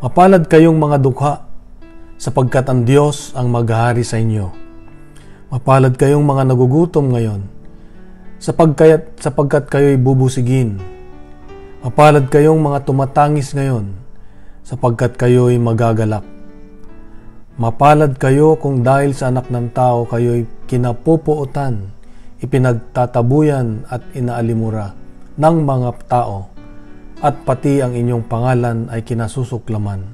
Mapalad kayong mga dukha, sapagkat ang Diyos ang maghahari sa inyo. Mapalad kayong mga nagugutom ngayon, sapagkat kayo'y bubusigin. Mapalad kayong mga tumatangis ngayon, sapagkat kayo'y magagalak. Mapalad kayo kung dahil sa Anak ng Tao kayo'y kinapupuotan, ipinagtatabuyan at inaalimura ng mga tao, at pati ang inyong pangalan ay kinasusuklaman.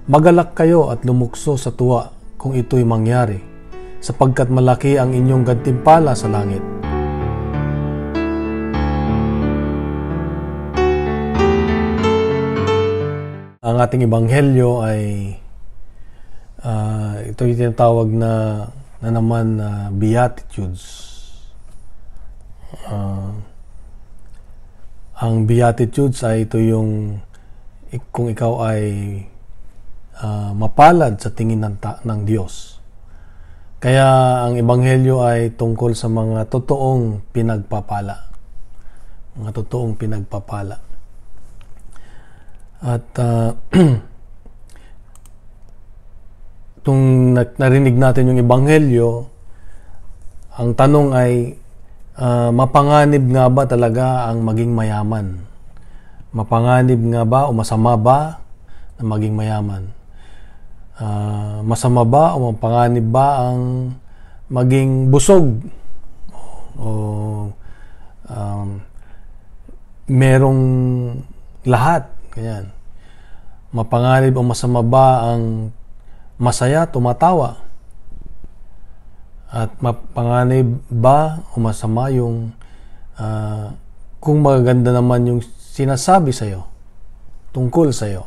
Magalak kayo at lumukso sa tuwa kung ito'y mangyari, sapagkat malaki ang inyong gantimpala sa langit. Ang ating ebanghelyo ay ito'y tinatawag na naman Beatitudes. Ang Beatitudes ay ito yung kung ikaw ay mapalad sa tingin ng Diyos. Kaya ang ebanghelyo ay tungkol sa mga totoong pinagpapala. Mga totoong pinagpapala. At kung narinig natin yung ebanghelyo, ang tanong ay, mapanganib nga ba talaga ang maging mayaman? Mapanganib nga ba o masama ba na maging mayaman? Masama ba o mapanganib ba ang maging busog? O merong lahat? Ganyan. Mapanganib o masama ba ang masaya, tumatawa? At mapanganib ba o masama yung kung magaganda naman yung sinasabi sa'yo, tungkol sa'yo?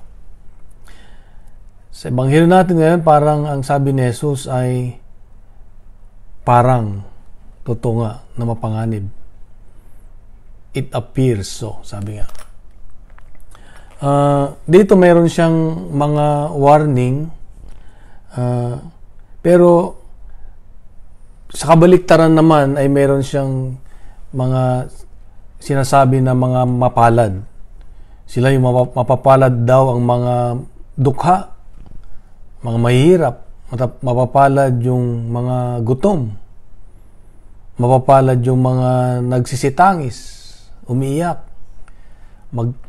Sa ebanghelyo natin ngayon, parang ang sabi ni Jesus ay parang totoo nga na mapanganib. It appears so, sabi nga. Dito mayroon siyang mga warning, pero sa kabaliktaran naman ay mayroon siyang mga sinasabi na mga mapalad. Sila yung mapapalad daw ang mga dukha, mga mahihirap, mapapalad yung mga gutom, mapapalad yung mga nagsisitangis, umiiyak,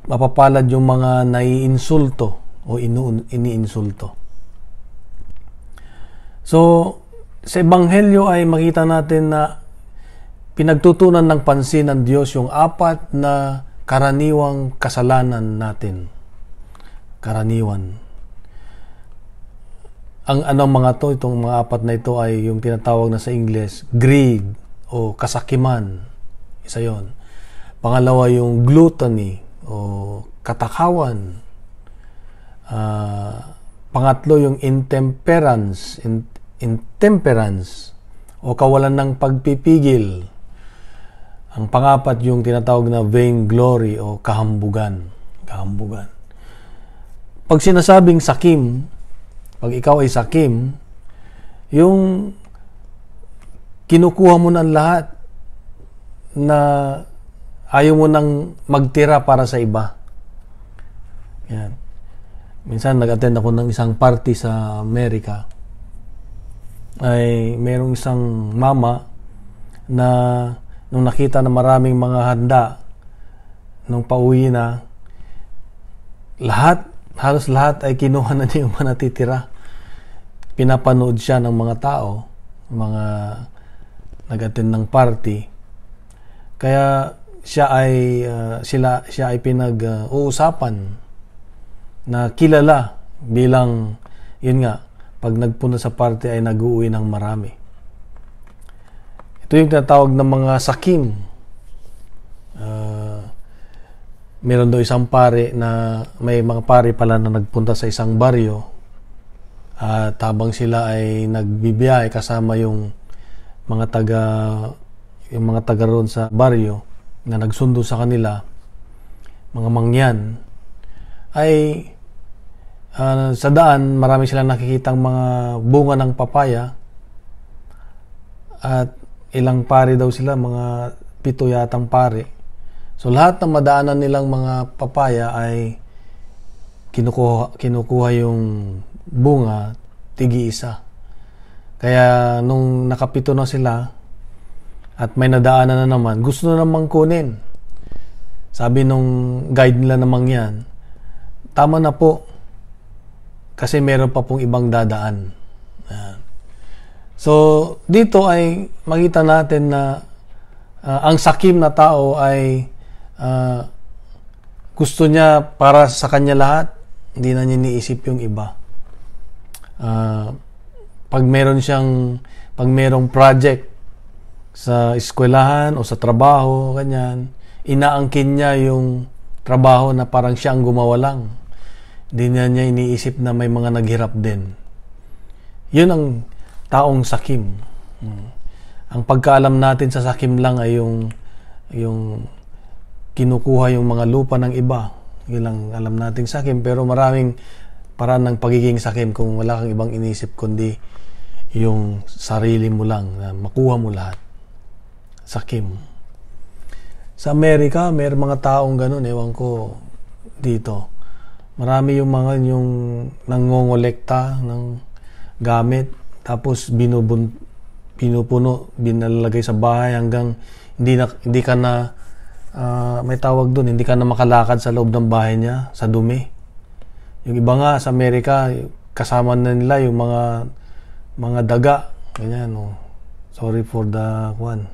mapapalad yung mga naiinsulto o iniinsulto. So, sa ebanghelyo ay makita natin na pinagtutunan ng pansin ng Diyos yung apat na karaniwang kasalanan natin. Karaniwan. Ang mga to, itong mga apat na ito ay yung tinatawag na sa English, greed o kasakiman. Isa yon. Pangalawa yung gluttony o katakawan. Pangatlo yung intemperance o kawalan ng pagpipigil. Ang pangapat yung tinatawag na vainglory o kahambugan. Pag sinasabing sakim, pag ikaw ay sakim, yung kinukuha mo ng lahat na ayaw mo nang magtira para sa iba. Yan. Minsan nag-attend ako ng isang party sa Amerika. Ay mayroong isang mama na nung nakita na maraming mga handa nung pauwi na, halos lahat ay kinuha na niya yung mga natitira. Pinapanood siya ng mga tao, mga nag-attend ng party. Kaya siya ay pinag-uusapan na kilala bilang, yun nga, pag nagpunta sa party ay nag-uwi ng marami. Ito yung tinatawag ng mga sakim. Meron daw isang pare na, may mga pare pala na nagpunta sa isang baryo at habang sila ay nagbibiyahe kasama yung mga taga roon sa baryo na nagsundo sa kanila, mga mangyan, ay sa daan, marami silang nakikitang mga bunga ng papaya at ilang pare daw sila, mga 7 yatang pare. So lahat ng madaanan nilang mga papaya ay kinukuha yung bunga, tigi-isa. Kaya nung nakapito na sila at may nadaanan na naman, gusto na namang kunin. Sabi nung guide nila namang yan, tama na po kasi meron pa pong ibang dadaan. So dito ay makita natin na ang sakim na tao ay gusto niya para sa kanya lahat, hindi na niya iniisip yung iba. Pag merong project sa eskwelahan o sa trabaho, ganyan, inaangkin niya yung trabaho na parang siya ang gumawa lang. Hindi niya iniisip na may mga naghirap din. Yun ang taong sakim. Ang pagkaalam natin sa sakim lang ay yung kinukuha yung mga lupa ng iba. Yun lang alam nating sakim, pero maraming paraan ng pagiging sakim kung wala kang ibang inisip kundi yung sarili mo lang na makuha mo lahat. Sakim. Sa Amerika, may mga taong ganun, ewan ko dito. Marami yung mga yung nangongolekta ng gamit, tapos pinupuno, binalalagay sa bahay hanggang hindi ka na may tawag doon, hindi ka na makalakad sa loob ng bahay niya sa dumi. Yung iba nga sa Amerika, kasama na nila yung mga daga, ganyan, oh. Sorry for the one.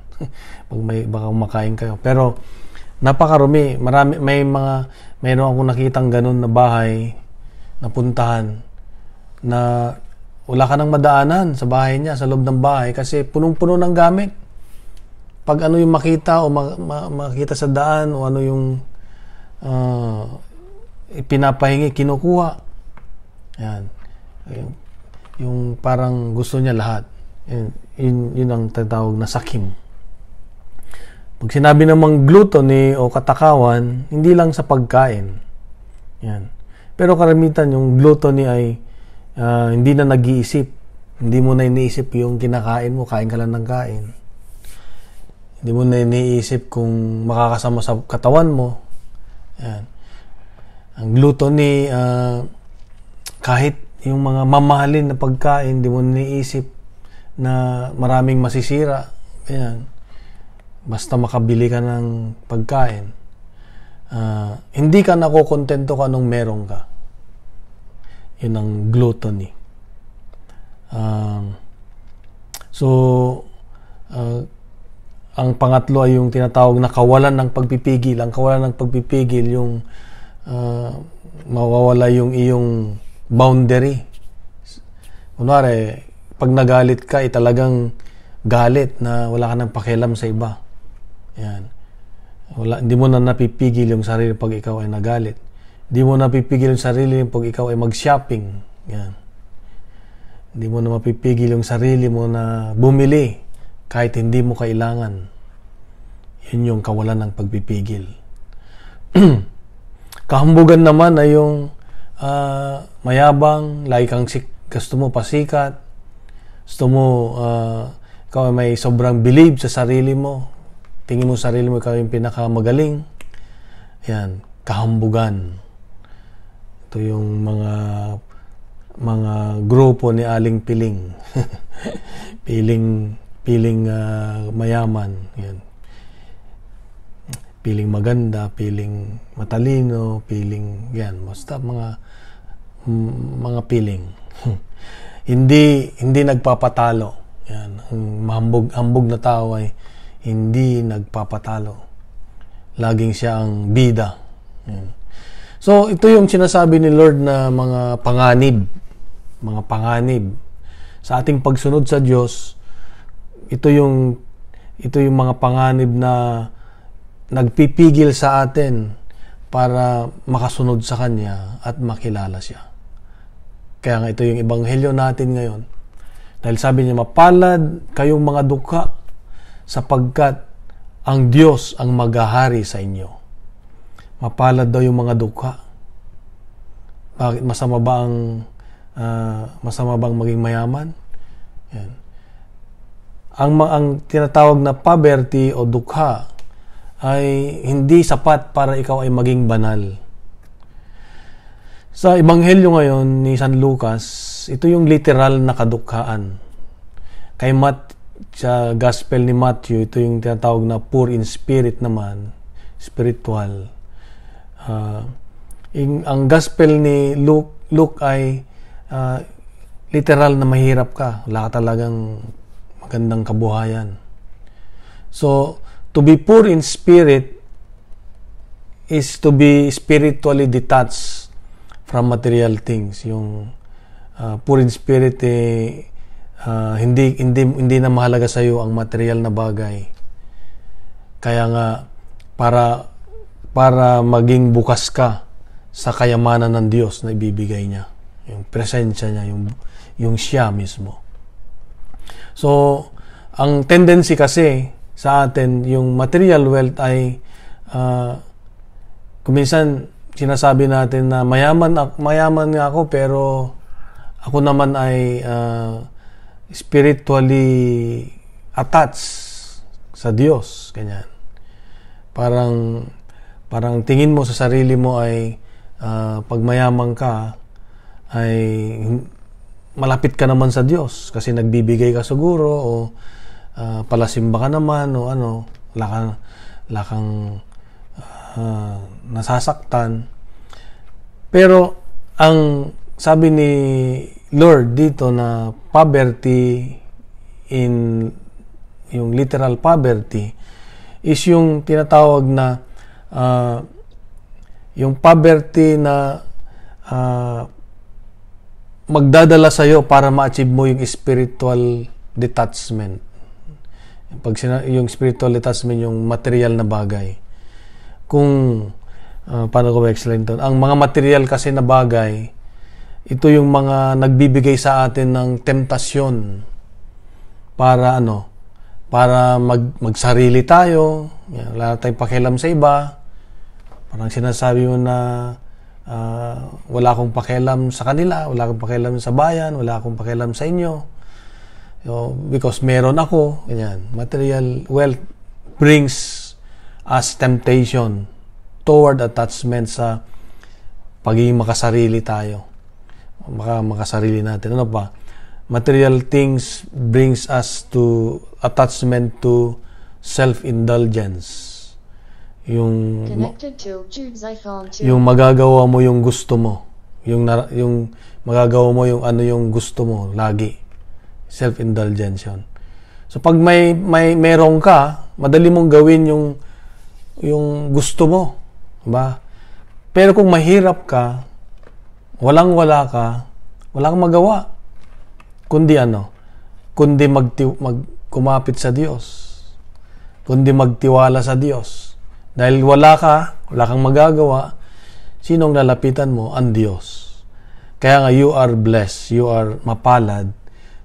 Pag baka makain kayo. Pero napakarumi, mayroon akong nakitang ganun na bahay na puntahan na wala ka nang madaanan sa bahay niya, sa loob ng bahay kasi punong-puno ng gamit. Pag ano yung makita o makita sa daan o ano yung ipinapahingi, kinukuha. Yan. Yung parang gusto niya lahat. Yun ang tatawag na sakim. Pag sinabi namang gluttony o katakawan, hindi lang sa pagkain. Yan. Pero karamitan yung gluttony ay hindi na nag-iisip. Hindi mo na iniisip yung kinakain mo, kain ka lang ng kain. Hindi mo na iniisip kung makakasama sa katawan mo. Yan. Ang gluttony, kahit yung mga mamahalin na pagkain, hindi mo na iniisip na maraming masisira. Yan. Basta makabili ka ng pagkain. Hindi ka nakokontento kung anong meron ka. Yun ang gluttony. Ang pangatlo ay yung tinatawag na kawalan ng pagpipigil. Ang kawalan ng pagpipigil, yung mawawala yung iyong boundary. Kunwari, pag nagalit ka, talagang galit na wala ka ng pakialam sa iba. Yan. Hindi mo na napipigil yung sarili pag ikaw ay nagalit. Hindi mo napipigil yung sarili pag ikaw ay mag-shopping. Yan. Hindi mo na mapipigil yung sarili mo na bumili kahit hindi mo kailangan. Yun yung kawalan ng pagpipigil. Kahambugan naman ay yung mayabang, like kang gusto mo pasikat, gusto mo ikaw ay may sobrang believe sa sarili mo, tingin mo sarili mo ikaw yung pinakamagaling. Yan, kahambugan. Ito yung mga grupo ni Aling Piling. piling mayaman. Yan. Piling maganda, piling matalino, piling yan, basta mga piling. hindi nagpapatalo. Yan, ang hambog na tao ay hindi nagpapatalo. Laging siya ang bida. Yan. So, ito yung sinasabi ni Lord na mga panganib. Mga panganib. Sa ating pagsunod sa Diyos, ito yung mga panganib na nagpipigil sa atin para makasunod sa Kanya at makilala siya. Kaya nga ito yung ebanghelyo natin ngayon. Dahil sabi niya, mapalad kayong mga dukha sapagkat ang Diyos ang maghahari sa inyo. Mapalad daw yung mga dukha. Bakit? Masama bang maging mayaman? Yan. Ang tinatawag na poverty o dukha ay hindi sapat para ikaw ay maging banal. Sa Ebanghelyo ngayon ni San Lucas, ito yung literal na kadukhaan. Sa Gospel ni Matthew, ito yung tinatawag na poor in spirit naman, spiritual. Ang Gospel ni Luke ay literal na mahirap ka. Wala ka talagang magandang kabuhayan. So, to be poor in spirit is to be spiritually detached from material things. Yung poor in spirit, hindi na mahalaga sa iyo ang material na bagay. Kaya nga para maging bukas ka sa kayamanan ng Diyos na ibibigay niya, yung presensya niya, yung siya mismo. So, ang tendency kasi sa atin, yung material wealth ay kuminsan sinasabi natin na mayaman nga ako, pero ako naman ay spiritually attached sa Diyos, ganyan. Parang tingin mo sa sarili mo ay pag mayaman ka ay malapit ka naman sa Diyos kasi nagbibigay ka siguro, o palasimba ka naman, o wala kang nasasaktan. Pero ang sabi ni Lord dito na poverty, yung literal poverty, is yung tinatawag na yung poverty na magdadala sa iyo para ma-achieve mo yung spiritual detachment. Yung spiritual detachment, yung material na bagay. Kung paano ko explain to? Ang mga material kasi na bagay, ito yung mga nagbibigay sa atin ng temptasyon para magsarili tayo. Wala tayong pakialam sa iba. Parang sinasabi mo na wala akong pakialam sa kanila, wala akong pakialam sa bayan, wala akong pakialam sa inyo. Because meron ako, ganyan. Material wealth brings as temptation toward attachment sa pagiging makasarili tayo. Makasarili natin. Ano pa? Material things brings us to attachment to self-indulgence. Yung magagawa mo yung gusto mo. Yung magagawa mo yung gusto mo lagi. Self-indulgence yun. So pag meron ka, madali mong gawin yung gusto mo, ba? Pero kung mahirap ka, walang-wala ka, wala kang magawa. Kundi kumapit sa Diyos. Kundi magtiwala sa Diyos. Dahil wala kang magagawa, sinong lalapitan mo? Ang Diyos. Kaya nga, you are blessed, you are mapalad.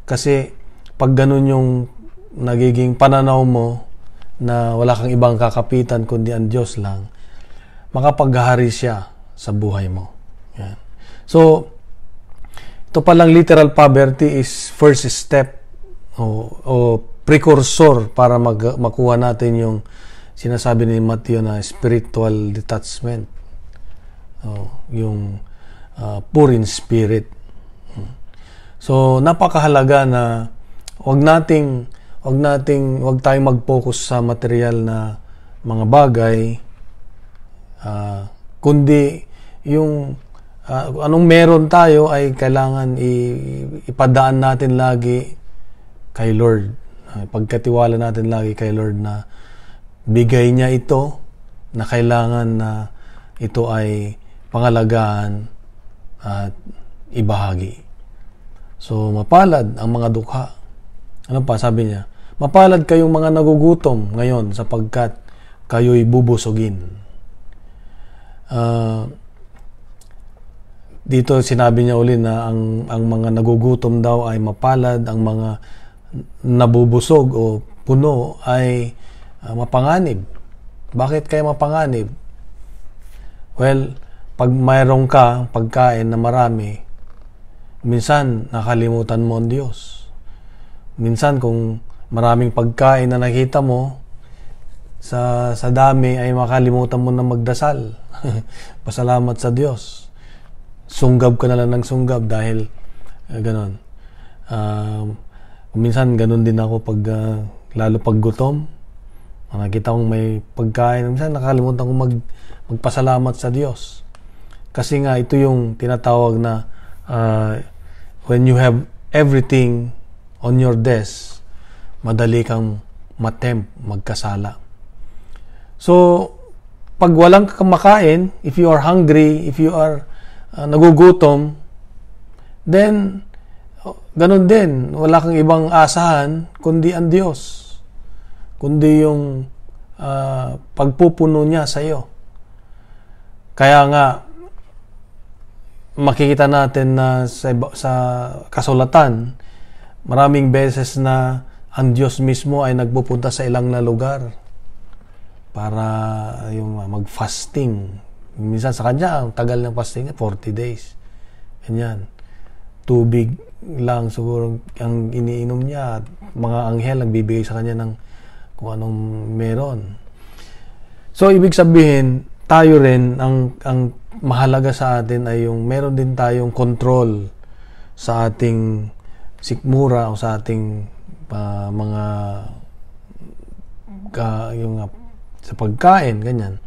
Kasi pag ganun yung nagiging pananaw mo, na wala kang ibang kakapitan kundi ang Diyos lang, makapaghahari siya sa buhay mo. Yan. So, ito palang literal poverty is first step o precursor para makuha natin yung sinasabi ni Matthew na spiritual detachment. Yung poor in spirit. So, napakahalaga na wag tayong mag-focus sa material na mga bagay, kundi yung anong meron tayo ay kailangan ipadaan natin lagi kay Lord. Pagkatiwala natin lagi kay Lord na bigay niya ito, na kailangan na ito ay pangalagaan at ibahagi. So, mapalad ang mga dukha. Ano pa sabi niya? Mapalad kayong mga nagugutom ngayon sapagkat kayo'y bubusogin. Dito sinabi niya uli na ang mga nagugutom daw ay mapalad, ang mga nabubusog o puno ay mapanganib. Bakit kayo mapanganib? Well, pag mayroong ka pagkain na marami, minsan nakalimutan mo ang Diyos. Minsan kung maraming pagkain na nakita mo, sa dami ay makalimutan mo na magdasal. Pasalamat sa Diyos. sunggab ka na lang ng sunggab dahil ganon. Minsan ganon din ako pag lalo pag gutom. Nakita kong may pagkain, minsan nakalimutan kong magpasalamat sa Diyos. Kasi nga ito yung tinatawag na when you have everything on your desk, madali kang magkasala. So, pag walang makain, if you are hungry, if you are nagugutom, then ganun din, wala kang ibang asahan kundi ang Diyos, kundi yung pagpupuno niya sa iyo. Kaya nga makikita natin na sa kasulatan, maraming beses na ang Diyos mismo ay nagpupunta sa ilang na lugar para yung mag-fasting. Minsan sa kanya, ang tagal ng fasting, 40 days. Ganyan. Tubig lang siguro ang iniinom niya. Mga anghel nagbibigay sa kanya ng kung anong meron. So, ibig sabihin, tayo rin, ang mahalaga sa atin ay yung meron din tayong control sa ating sikmura o sa ating mga sa pagkain, ganyan.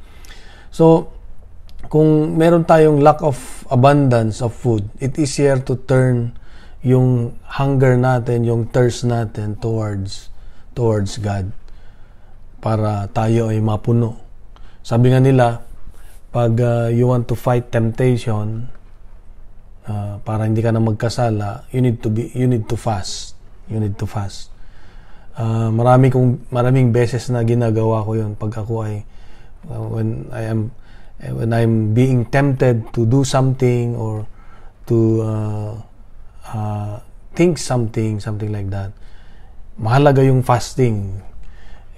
So, kung meron tayong lack of abundance of food, it is easier to turn yung hunger natin, yung thirst natin towards God para tayo ay mapuno. Sabi nga nila, pag you want to fight temptation, para hindi ka na magkasala, you need to fast. You need to fast. Maraming beses na ginagawa ko 'yun pag ako ay when I'm being tempted to do something or to think something like that. Mahalaga yung fasting.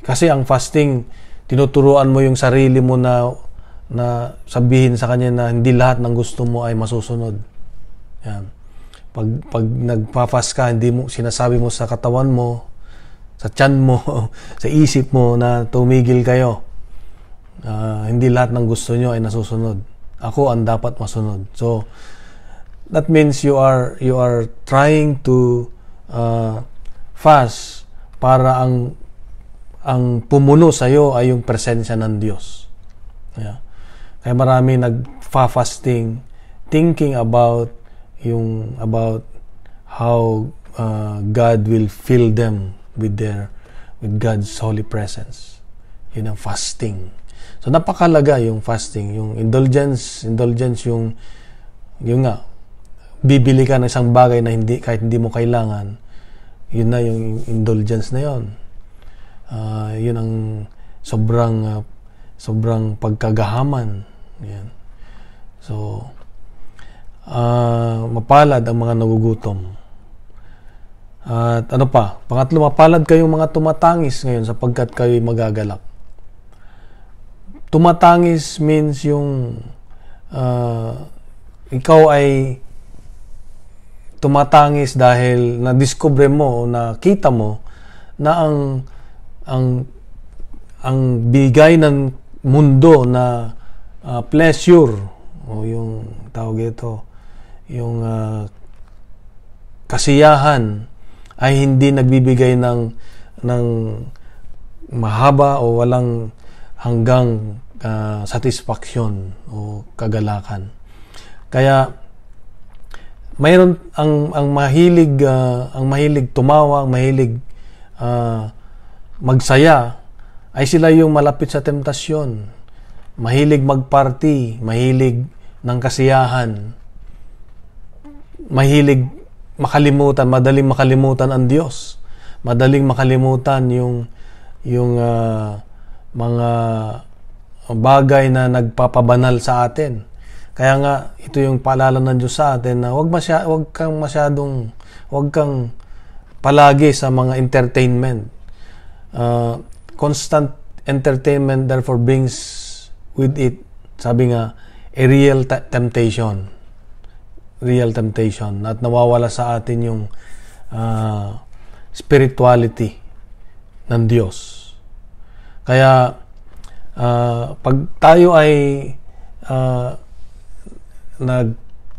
Kasi ang fasting, tinuturuan mo yung sarili mo na sabihin sa kanya na hindi lahat ng gusto mo ay masusunod. Yan. Pag nagpa-fast ka, hindi mo sinasabi mo sa katawan mo, sa tiyan mo, sa isip mo na tumigil kayo. Hindi lahat ng gusto nyo ay nasusunod. Ako ang dapat masunod. So that means you are trying to fast para ang pumuno sa iyo ay yung presensya ng Diyos. Yeah. Kaya marami nagfa-fasting thinking about how God will fill them with God's holy presence. Yun ang fasting. So napakalaga yung fasting, yung indulgence yung nga bibili ka ng isang bagay na kahit hindi mo kailangan, yun na yung indulgence na yun. Yun ang sobrang pagkagahaman. Yan. So mapalad ang mga nagugutom. At ano pa? Pangatlo, mapalad kayong mga tumatangis ngayon sapagkat kayo'y magagalak. Tumatangis means yung ikaw ay tumatangis dahil na-discover mo o nakita mo na ang bigay ng mundo na pleasure o yung tawag ito, yung kasiyahan ay hindi nagbibigay ng mahaba o walang hanggang satisfaction o kagalakan. Kaya mayroon ang mahilig tumawa, ang mahilig magsaya ay sila yung malapit sa temptasyon. Mahilig magparty, mahilig ng kasiyahan, mahilig madaling makalimutan ang Diyos, madaling makalimutan yung mga bagay na nagpapabanal sa atin. Kaya nga ito yung paalala ng Diyos sa atin na wag kang palagi sa mga entertainment. Constant entertainment therefore brings with it, sabi nga, a real temptation at nawawala sa atin yung spirituality ng Diyos. Kaya pag tayo ay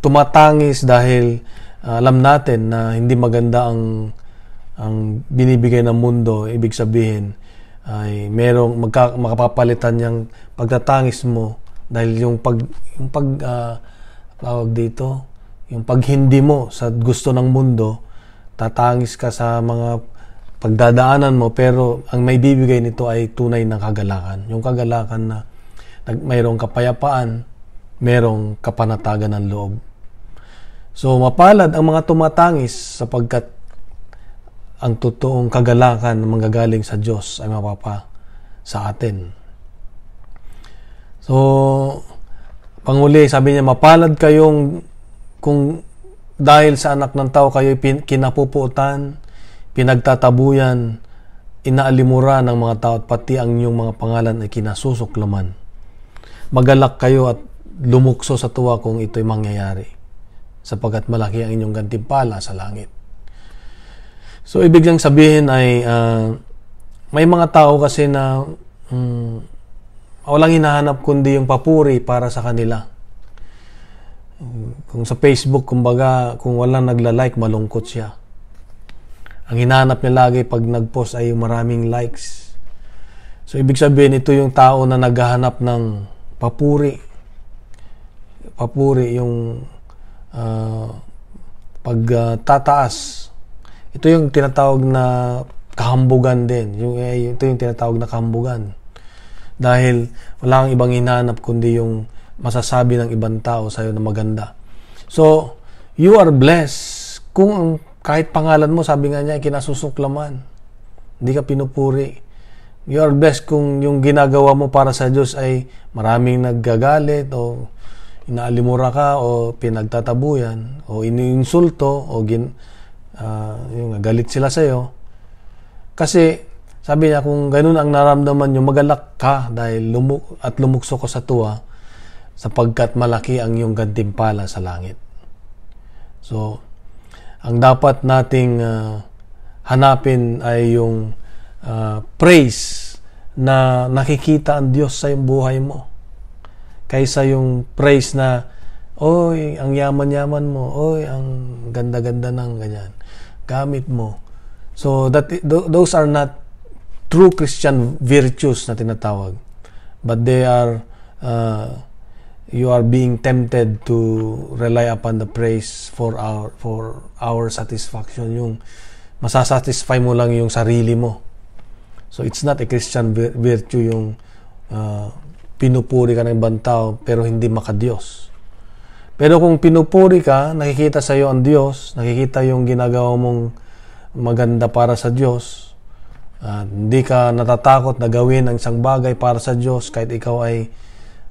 tumatangis dahil alam natin na hindi maganda ang binibigay ng mundo, ibig sabihin ay merong makapapalitan yung pagtatangis mo dahil yung tawag dito, yung pag hindi mo sa gusto ng mundo, tatangis ka sa mga pagdadaanan mo, pero ang may bibigay nito ay tunay na kagalakan. Yung kagalakan na mayroong kapayapaan, mayroong kapanatagan ng loob. So, mapalad ang mga tumatangis sapagkat ang totoong kagalakan na manggagaling sa Diyos ay mapapa sa atin. So, panguli, sabi niya, mapalad kayong kung dahil sa anak ng tao kayo kinapuputan, pinagtatabuyan, inaalimura ng mga tao at pati ang inyong mga pangalan ay kinasusuklaman. Magalak kayo at lumukso sa tuwa kung ito'y mangyayari, sapagkat malaki ang inyong gantimpala sa langit. So, ibig lang sabihin ay may mga tao kasi na walang hinahanap kundi yung papuri para sa kanila. Kung sa Facebook, kumbaga, kung walang nagla-like, malungkot siya. Ang hinahanap niya lagi pag nag-post ay yung maraming likes. So, ibig sabihin, ito yung tao na naghahanap ng papuri. Papuri, yung pagtataas. Ito yung tinatawag na kahambugan din. Ito yung tinatawag na kahambugan. Dahil wala kang ibang hinahanap kundi yung masasabi ng ibang tao sa'yo na maganda. So, you are blessed. Kung kahit pangalan mo, sabi nga niya, kinasusuklaman. Hindi ka pinupuri. You are blessed kung yung ginagawa mo para sa Diyos ay maraming naggagalit o inaalimura ka o pinagtatabuyan o iniinsulto o yung galit sila sa'yo. Kasi, sabi niya, kung ganun ang naramdaman nyo, magalak ka dahil lumukso ko sa tuwa sapagkat malaki ang iyong gantimpala sa langit. So, ang dapat nating hanapin ay yung praise na nakikita ang Diyos sa iyong buhay mo. Kaysa yung praise na, oy, ang yaman-yaman mo, oy, ang ganda-ganda ng ganyan, gamit mo. So, those are not true Christian virtues na tinatawag. But they are, you are being tempted to rely upon the praise for our satisfaction. Yung masasatisfy mo lang yung sarili mo. So, it's not a Christian virtue yung pinupuri ka ng ibang tao pero hindi makadiyos. Pero kung pinupuri ka, nakikita sa iyo ang Diyos, nakikita yung ginagawa mong maganda para sa Diyos, hindi ka natatakot na gawin ang isang bagay para sa Diyos kahit ikaw ay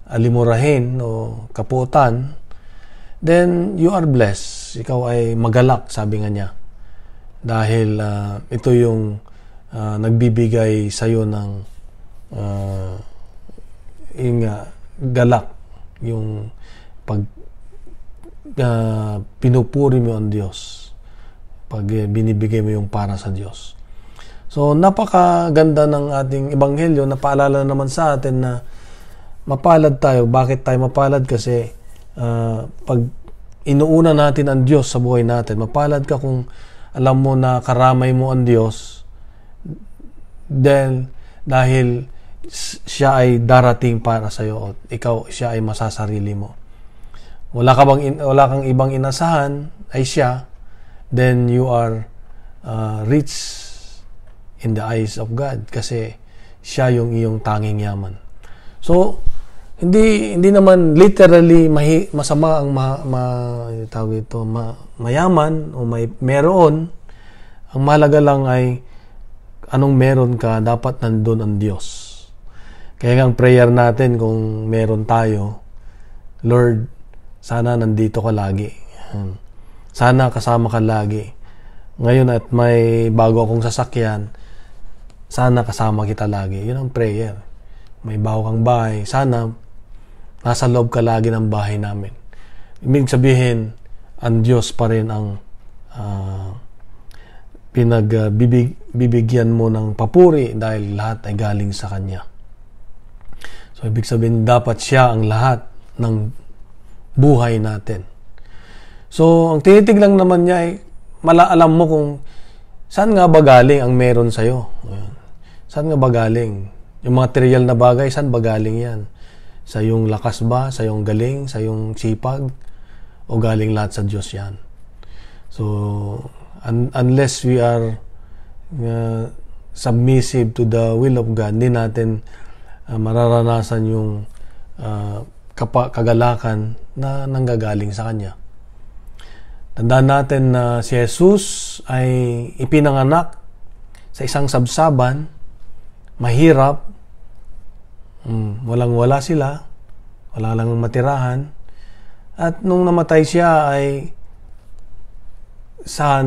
alimurahin o kaputan, then you are blessed. Ikaw ay magalak, sabi nga niya. Dahil ito yung nagbibigay sa iyo ng galak, yung pag pinupuri mo ang Diyos, pag binibigay mo yung para sa Diyos. So, napakaganda ng ating ebanghelyo na paalala naman sa atin na mapalad tayo. Bakit tayo mapalad? Kasi pag inuuna natin ang Diyos sa buhay natin, mapalad ka kung alam mo na karamay mo ang Diyos, then dahil siya ay darating para sa iyo at siya ay masasarili mo. Wala kang ibang inasahan ay siya, then you are rich in the eyes of God kasi siya yung iyong tanging yaman. So, hindi naman literally masama ang mayaman o meron. Ang mahalaga lang ay anong meron ka, dapat nandun ang Diyos. Kaya ang prayer natin kung meron tayo, Lord, sana nandito ka lagi. Sana kasama ka lagi. Ngayon at may bago akong sasakyan, sana kasama kita lagi. Yun ang prayer. May bago kang bahay, sana nasa loob ka lagi ng bahay namin. Ibig sabihin, ang Diyos pa rin ang bibigyan mo ng papuri dahil lahat ay galing sa Kanya. So, ibig sabihin, dapat siya ang lahat ng buhay natin. So, ang tinitignan naman niya ay alam mo kung saan nga ba galing ang meron sa'yo. Saan nga ba galing? Yung material na bagay, saan ba galing yan? Sa iyong lakas ba? Sa iyong galing? Sa iyong sipag? O galing lahat sa Diyos yan? So, unless we are submissive to the will of God, hindi natin mararanasan yung kagalakan na nanggagaling sa Kanya. Tandaan natin na si Jesus ay ipinanganak sa isang sabsaban, mahirap, walang-wala sila, wala lang matirahan, at nung namatay siya ay sa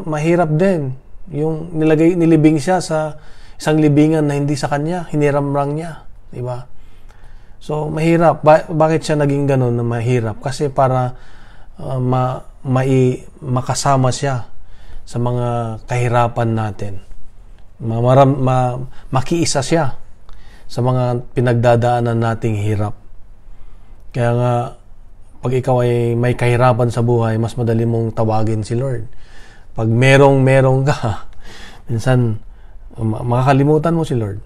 mahirap din. Yung nilibing siya sa isang libingan na hindi sa kanya, hiniramrang niya, di ba? So, mahirap. Bakit siya naging ganun na mahirap? Kasi para makasama siya sa mga kahirapan natin. Makiisa siya sa mga pinagdadaanan nating hirap. Kaya nga, pag ikaw ay may kahirapan sa buhay, mas madali mong tawagin si Lord. Pag merong ka, minsan, makakalimutan mo si Lord.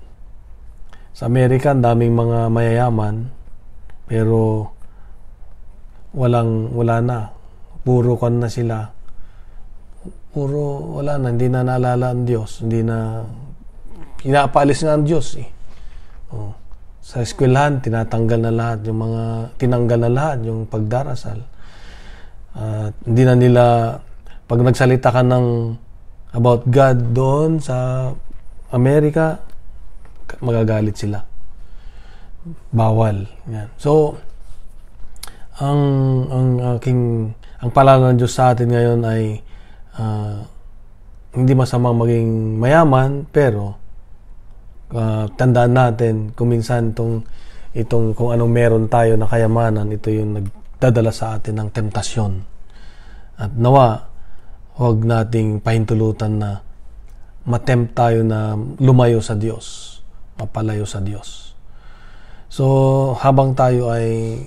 Sa Amerika, daming mga mayayaman, pero wala na. Puro kan na sila. Wala na. Hindi na naalala ang Diyos. Hindi na, pinapaalis na ang Diyos eh. Sa eskwelahan, tinanggal na lahat yung pagdarasal. Hindi na nila, pag nagsalita ka about God doon sa Amerika, magagalit sila. Bawal. Yan. So, ang paalala ng Diyos sa atin ngayon ay hindi masamang maging mayaman, pero tandaan natin kung minsan itong kung anong meron tayo na kayamanan, ito yung nagdadala sa atin ng temptasyon. At nawa, huwag nating pahintulutan na matempt tayo na lumayo sa Diyos, mapalayo sa Diyos. So, habang tayo ay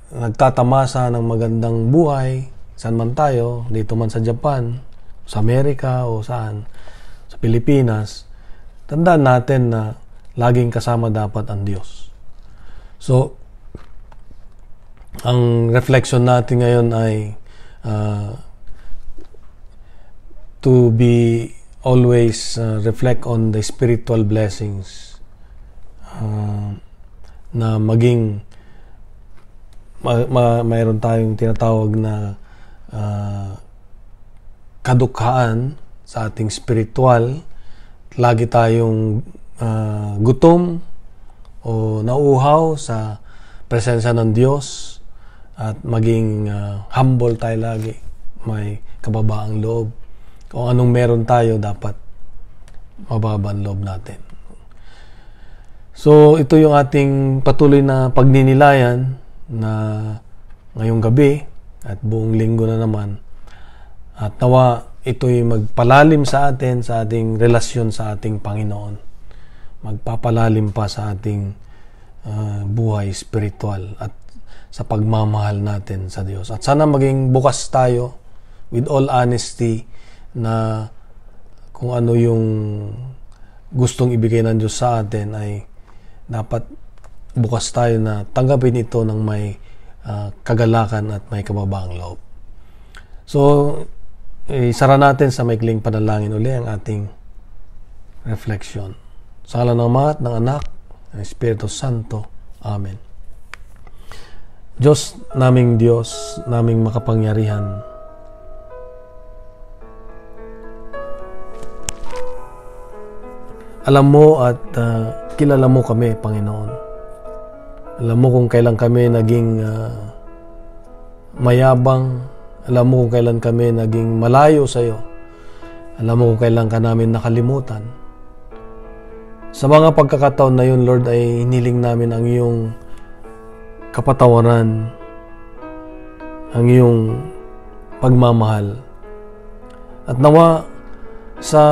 nagtatamasa ng magandang buhay, saan man tayo, dito man sa Japan, sa Amerika o saan, sa Pilipinas, tandaan natin na laging kasama dapat ang Diyos. So, ang reflection natin ngayon ay to be always reflect on the spiritual blessings, na maging mayroon tayong tinatawag na kadukhaan sa ating spiritual. Lagi tayong gutom o nauuhaw sa presensya ng Diyos, at maging humble tayo lagi, may kababaang loob. Kung anong meron tayo, dapat mababa ang loob natin. So, ito yung ating patuloy na pagninilayan na ngayong gabi at buong linggo na naman. At nawa, ito'y magpalalim sa atin, sa ating relasyon sa ating Panginoon. Magpapalalim pa sa ating buhay spiritual at sa pagmamahal natin sa Diyos. At sana maging bukas tayo with all honesty na kung ano yung gustong ibigay ng Diyos sa atin, ay dapat bukas tayo na tanggapin ito ng may kagalakan at may kababaang loob. So, isara natin sa maikling panalangin uli ang ating reflection. Sa ngalan ng Ama at ng Anak, ng Espiritu Santo. Amen. Diyos, naming makapangyarihan, alam mo at kilala mo kami, Panginoon. Alam mo kung kailan kami naging mayabang. Alam mo kung kailan kami naging malayo sa iyo. Alam mo kung kailan ka namin nakalimutan. Sa mga pagkakataon na yun, Lord, ay hiniling namin ang iyong kapatawaran, ang iyong pagmamahal. At nawa sa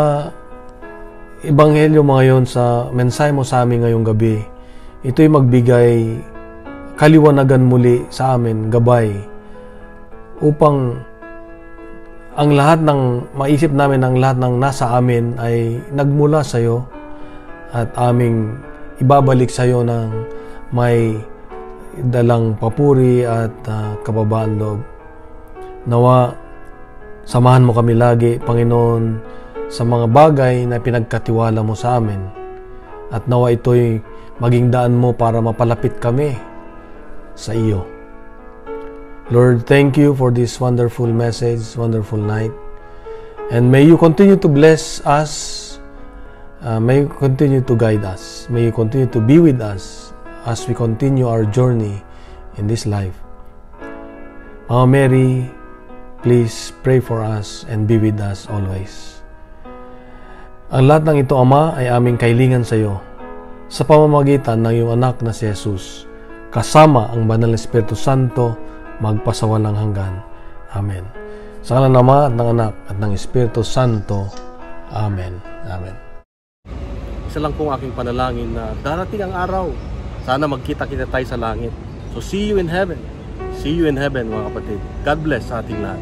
Ebanghelyo mo ngayon, sa mensahe mo sa amin ngayong gabi, ito'y magbigay kaliwanagan muli sa amin, gabay, upang ang lahat ng maisip namin, ang lahat ng nasa amin ay nagmula sa iyo at aming ibabalik sa iyo ng may dalang papuri at kababaan loob. Nawa samahan mo kami lagi, Panginoon, sa mga bagay na pinagkatiwala mo sa amin. At nawa ito'y maging daan mo para mapalapit kami sa iyo. Lord, thank you for this wonderful message, wonderful night. And may you continue to bless us. May you continue to guide us. May you continue to be with us as we continue our journey in this life. Mama Mary, please pray for us and be with us always. Ang lahat ng ito, Ama, ay aming kailingan sa iyo sa pamamagitan ng iyong anak na si Jesus, kasama ang Banal na Espiritu Santo, magpasawalang hanggan. Amen. Sa ngalan ng Ama at ng Anak at ng Espiritu Santo. Amen. Amen. Isa lang pong aking panalangin na darating ang araw, sana magkita-kita tayo sa langit. So see you in heaven. See you in heaven, mga kapatid. God bless sa ating lahat.